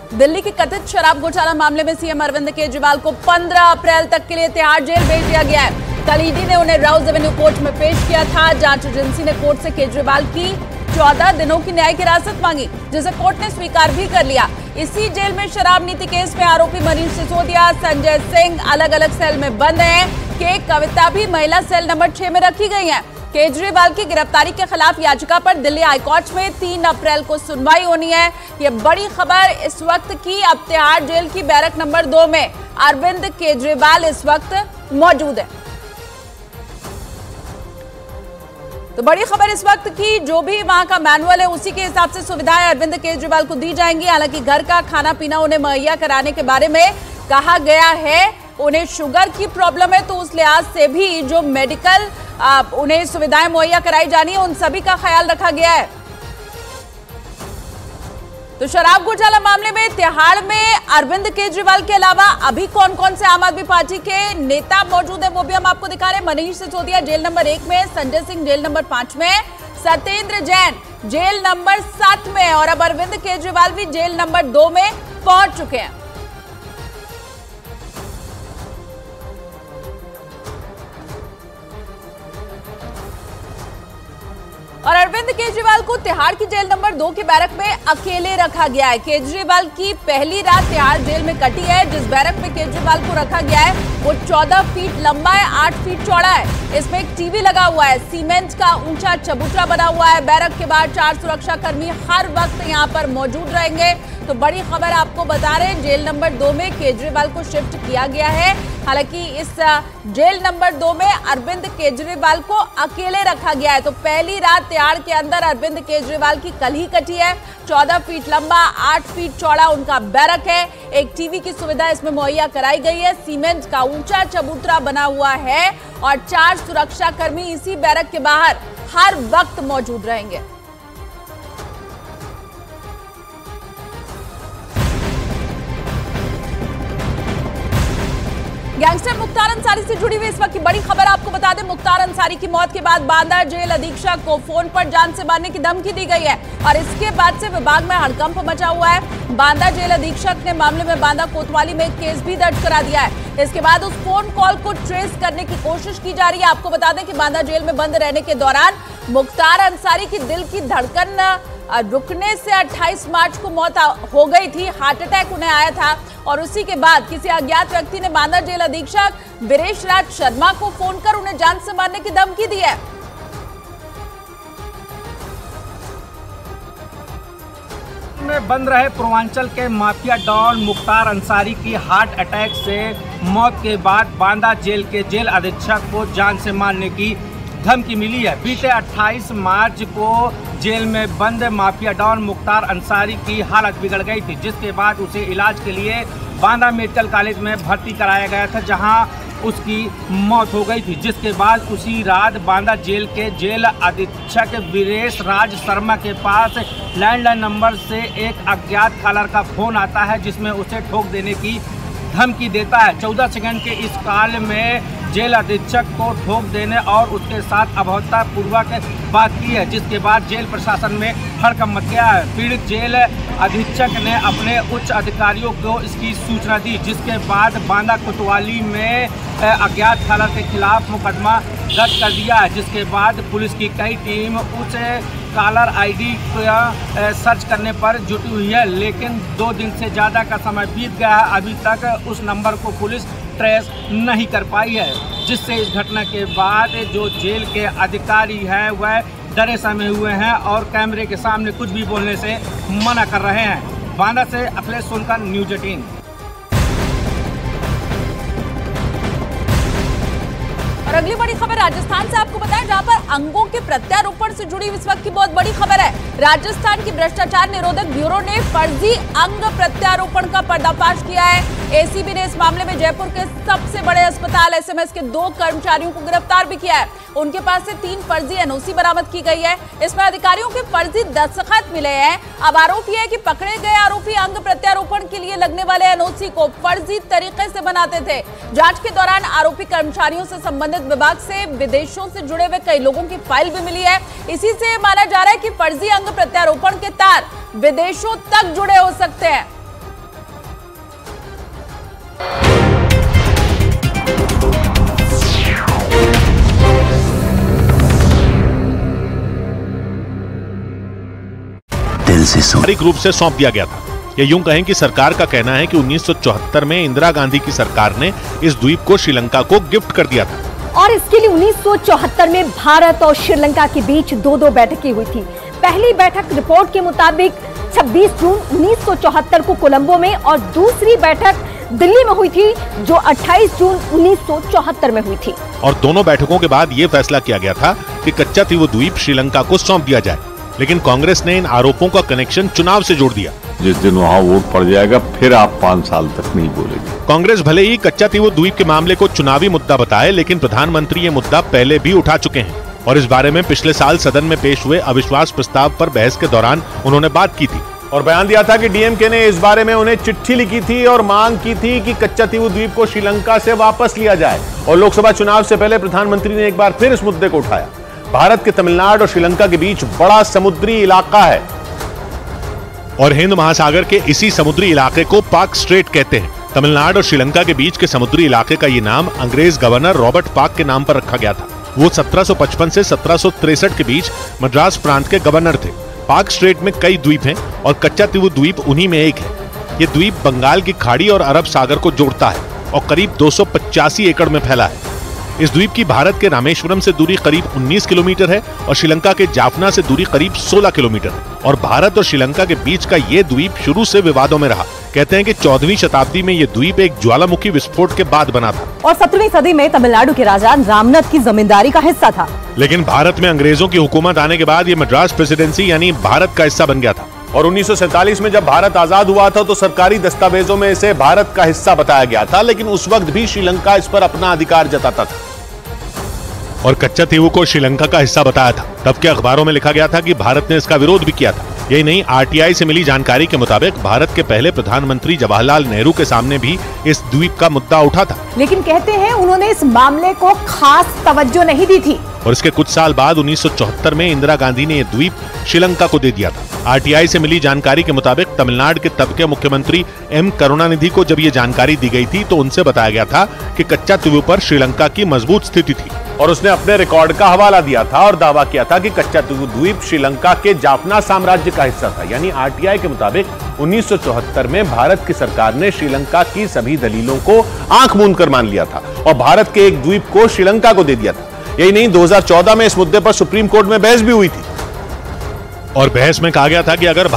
दिल्ली की कथित शराब घोटाला मामले में सीएम अरविंद केजरीवाल को 15 अप्रैल तक के लिए तिहाड़ जेल भेज दिया गया है। कल ईडी ने उन्हें राउज एवेन्यू कोर्ट में पेश किया था। जांच एजेंसी ने कोर्ट से केजरीवाल की 14 दिनों की न्यायिक हिरासत मांगी, जिसे कोर्ट ने स्वीकार भी कर लिया। इसी जेल में शराब नीति केस में आरोपी मनीष सिसोदिया, संजय सिंह अलग अलग सेल में बंद हैं। के कविता भी महिला सेल नंबर 6 में रखी गई है। केजरीवाल की गिरफ्तारी के खिलाफ याचिका पर दिल्ली हाईकोर्ट में 3 अप्रैल को सुनवाई होनी है। ये बड़ी खबर इस वक्त की। अब तिहाड़ जेल की बैरक नंबर 2 में अरविंद केजरीवाल इस वक्त मौजूद है। तो बड़ी खबर इस वक्त की, जो भी वहां का मैनुअल है उसी के हिसाब से सुविधाएं अरविंद केजरीवाल को दी जाएंगी। हालांकि घर का खाना पीना उन्हें मुहैया कराने के बारे में कहा गया है। उन्हें शुगर की प्रॉब्लम है, तो उस लिहाज से भी जो मेडिकल उन्हें सुविधाएं मुहैया कराई जानी है, उन सभी का ख्याल रखा गया है। तो शराब घोटाला मामले में तिहाड़ में अरविंद केजरीवाल के अलावा अभी कौन कौन से आम आदमी पार्टी के नेता मौजूद है, वो भी हम आपको दिखा रहे हैं। मनीष सिसोदिया जेल नंबर 1 में, संजय सिंह जेल नंबर 5 में, सत्येंद्र जैन जेल नंबर 7 में और अब अरविंद केजरीवाल भी जेल नंबर 2 में पहुंच चुके हैं। और अरविंद केजरीवाल को तिहाड़ की जेल नंबर 2 के बैरक में अकेले रखा गया है। केजरीवाल की पहली रात तिहाड़ जेल में कटी है। जिस बैरक में केजरीवाल को रखा गया है वो 14 फीट लंबा है, 8 फीट चौड़ा है। इसमें एक टीवी लगा हुआ है, सीमेंट का ऊंचा चबूतरा बना हुआ है। बैरक के बाहर 4 सुरक्षा कर्मी हर वक्त यहाँ पर मौजूद रहेंगे। तो बड़ी खबर आपको बता रहे हैं, जेल नंबर 2 में केजरीवाल को शिफ्ट किया गया है। हालांकि इस जेल नंबर 2 में अरविंद केजरीवाल को अकेले रखा गया है। तो पहली रात तिहाड़ के अंदर अरविंद केजरीवाल की कल ही कटी है। 14 फीट लंबा, 8 फीट चौड़ा उनका बैरक है। एक टीवी की सुविधा इसमें मुहैया कराई गई है। सीमेंट का ऊंचा चबूतरा बना हुआ है और 4 सुरक्षा कर्मी इसी बैरक के बाहर हर वक्त मौजूद रहेंगे। गैंगस्टर मुख्तार अंसारी से जुड़ी हुई इस वक्त की बड़ी खबर आपको बता दें। मुख्तार अंसारी की मौत के बाद बांदा जेल अधीक्षक को फोन पर जान से मारने की धमकी दी गई है और इसके बाद से विभाग में हड़कंप मचा हुआ है। बांदा जेल अधीक्षक ने मामले में बांदा कोतवाली में एक केस भी दर्ज करा दिया है। इसके बाद उस फोन कॉल को ट्रेस करने की कोशिश की जा रही है। आपको बता दें कि बांदा जेल में बंद रहने के दौरान मुख्तार अंसारी की दिल की धड़कन रुकने से 28 मार्च को मौत हो गई थी। हार्ट अटैक उन्हें आया था और उसी के बाद किसी अज्ञात व्यक्ति ने बांदा जेल अधीक्षक वीरेश राज शर्मा को फोन कर उन्हें जान से मारने की धमकी दी है। में बंद रहे पूर्वांचल के माफिया डॉन मुख्तार अंसारी की हार्ट अटैक से मौत के बाद बांदा जेल के जेल अधीक्षक को जान से मारने की धमकी मिली है। बीते 28 मार्च को जेल में बंद माफिया डॉन मुख्तार अंसारी की हालत बिगड़ गई थी, जिसके बाद उसे इलाज के लिए बांदा मेडिकल कॉलेज में भर्ती कराया गया था, जहां उसकी मौत हो गई थी। जिसके बाद उसी रात बांदा जेल के जेल अधीक्षक वीरेश राज शर्मा के पास लैंडलाइन नंबर से एक अज्ञात कॉलर का फोन आता है, जिसमें उसे ठोक देने की धमकी देता है। 14 सेकंड के इस कॉल में जेल अधीक्षक को ठोक देने और उसके साथ अभद्रतापूर्वक बात की है, जिसके बाद जेल प्रशासन में हड़कंप मच गया है। पीड़ित जेल अधीक्षक ने अपने उच्च अधिकारियों को इसकी सूचना दी, जिसके बाद बांदा कोतवाली में अज्ञात कॉलर के खिलाफ मुकदमा दर्ज कर दिया है। जिसके बाद पुलिस की कई टीम उस कॉलर आईडी का सर्च करने पर जुटी हुई है, लेकिन 2 दिन से ज़्यादा का समय बीत गया है, अभी तक उस नंबर को पुलिस ट्रेस नहीं कर पाई है। जिससे इस घटना के बाद जो जेल के अधिकारी हैं वह डरे सहमे हुए हैं और कैमरे के सामने कुछ भी बोलने से मना कर रहे हैं। बांदा से अखिलेश सोनकर, न्यूज़ 18। और अगली बड़ी खबर राजस्थान से आपको बताएं, जहां पर अंगों के प्रत्यारोपण से जुड़ी इस वक्त की बहुत बड़ी खबर है। राजस्थान की भ्रष्टाचार निरोधक ब्यूरो ने फर्जी अंग प्रत्यारोपण का पर्दाफाश किया है। एसीबी ने इस मामले में जयपुर के सबसे बड़े अस्पताल एसएमएस के 2 कर्मचारियों को गिरफ्तार भी किया है। उनके पास से 3 फर्जी एनओसी बरामद की गई है। इसमें अधिकारियों के फर्जी दस्तखत मिले हैं। अब आरोप यह है कि पकड़े गए आरोपी अंग प्रत्यारोपण के लिए लगने वाले एनओसी को फर्जी तरीके से बनाते थे। जांच के दौरान आरोपी कर्मचारियों से संबंधित विभाग से विदेशों से जुड़े हुए कई लोगों की फाइल भी मिली है। इसी से माना जा रहा है कि फर्जी अंग प्रत्यारोपण के तार विदेशों तक जुड़े हो सकते हैं। आधिकारिक रूप से सौंप दिया गया था। ये यूं कहें कि सरकार का कहना है कि 1974 में इंदिरा गांधी की सरकार ने इस द्वीप को श्रीलंका को गिफ्ट कर दिया था। और इसके लिए 1974 में भारत और श्रीलंका के बीच 2-2 बैठकें हुई थी। पहली बैठक रिपोर्ट के मुताबिक 26 जून 1974 को कोलंबो में और दूसरी बैठक दिल्ली में हुई थी जो 28 जून 1974 में हुई थी। और दोनों बैठकों के बाद ये फैसला किया गया था कि कच्चातीवू द्वीप श्रीलंका को सौंप दिया जाए, लेकिन कांग्रेस ने इन आरोपों का कनेक्शन चुनाव से जोड़ दिया। जिस दिन वहाँ वोट पड़ जाएगा फिर आप 5 साल तक नहीं बोलेंगे। कांग्रेस भले ही कच्चातीवू द्वीप के मामले को चुनावी मुद्दा बताए, लेकिन प्रधानमंत्री ये मुद्दा पहले भी उठा चुके हैं और इस बारे में पिछले साल सदन में पेश हुए अविश्वास प्रस्ताव पर बहस के दौरान उन्होंने बात की थी और बयान दिया था कि डीएमके ने इस बारे में उन्हें चिट्ठी लिखी थी और मांग की थी कि कच्चातीवू द्वीप को श्रीलंका से वापस लिया जाए। और लोकसभा चुनाव से पहले प्रधानमंत्री ने एक बार फिर इस मुद्दे को उठाया। भारत के तमिलनाडु और श्रीलंका के बीच बड़ा समुद्री इलाका है और हिंद महासागर के इसी समुद्री इलाके को पाक स्ट्रेट कहते हैं। तमिलनाडु और श्रीलंका के बीच के समुद्री इलाके का ये नाम अंग्रेज गवर्नर रॉबर्ट पाक के नाम पर रखा गया था। वो 1755 से 1763 के बीच मद्रास प्रांत के गवर्नर थे। पाक स्ट्रेट में कई द्वीप हैं और कच्चातीवू द्वीप उन्हीं में एक है। ये द्वीप बंगाल की खाड़ी और अरब सागर को जोड़ता है और करीब 285 एकड़ में फैला है। इस द्वीप की भारत के रामेश्वरम से दूरी करीब 19 किलोमीटर है और श्रीलंका के जाफना से दूरी करीब 16 किलोमीटर है। और भारत और श्रीलंका के बीच का ये द्वीप शुरू से विवादों में रहा। कहते हैं कि 14वीं शताब्दी में ये द्वीप एक ज्वालामुखी विस्फोट के बाद बना था और 17वीं सदी में तमिलनाडु के राजा रामनाथ की जमींदारी का हिस्सा था। लेकिन भारत में अंग्रेजों की हुकूमत आने के बाद ये मद्रास प्रेसिडेंसी यानी भारत का हिस्सा बन गया था। और 1947 में जब भारत आजाद हुआ था तो सरकारी दस्तावेजों में इसे भारत का हिस्सा बताया गया था, लेकिन उस वक्त भी श्रीलंका इस पर अपना अधिकार जताता था और कच्चातीवू को श्रीलंका का हिस्सा बताया था। तब के अखबारों में लिखा गया था कि भारत ने इसका विरोध भी किया था। यही नहीं, आरटीआई से मिली जानकारी के मुताबिक भारत के पहले प्रधानमंत्री जवाहरलाल नेहरू के सामने भी इस द्वीप का मुद्दा उठा था, लेकिन कहते हैं उन्होंने इस मामले को खास तवज्जो नहीं दी थी। और इसके कुछ साल बाद 1974 में इंदिरा गांधी ने यह द्वीप श्रीलंका को दे दिया था। आरटीआई से मिली जानकारी के मुताबिक तमिलनाडु के तब के मुख्यमंत्री एम करुणानिधि को जब ये जानकारी दी गई थी तो उनसे बताया गया था कि कच्चातीवू पर श्रीलंका की मजबूत स्थिति थी और उसने अपने रिकॉर्ड का हवाला दिया था और दावा किया था कि कच्चातीवू द्वीप श्रीलंका के जाफना साम्राज्य का हिस्सा था। यानी आरटीआई के मुताबिक 1974 में भारत की सरकार ने श्रीलंका की सभी दलीलों को आंख मूंद कर मान लिया था और भारत के एक द्वीप को श्रीलंका को दे दिया था। यही नहीं, 2014 में इस मुद्दे पर सुप्रीम कोर्ट में बहस भी हुई थी और बहस में कहा गया था कि अगर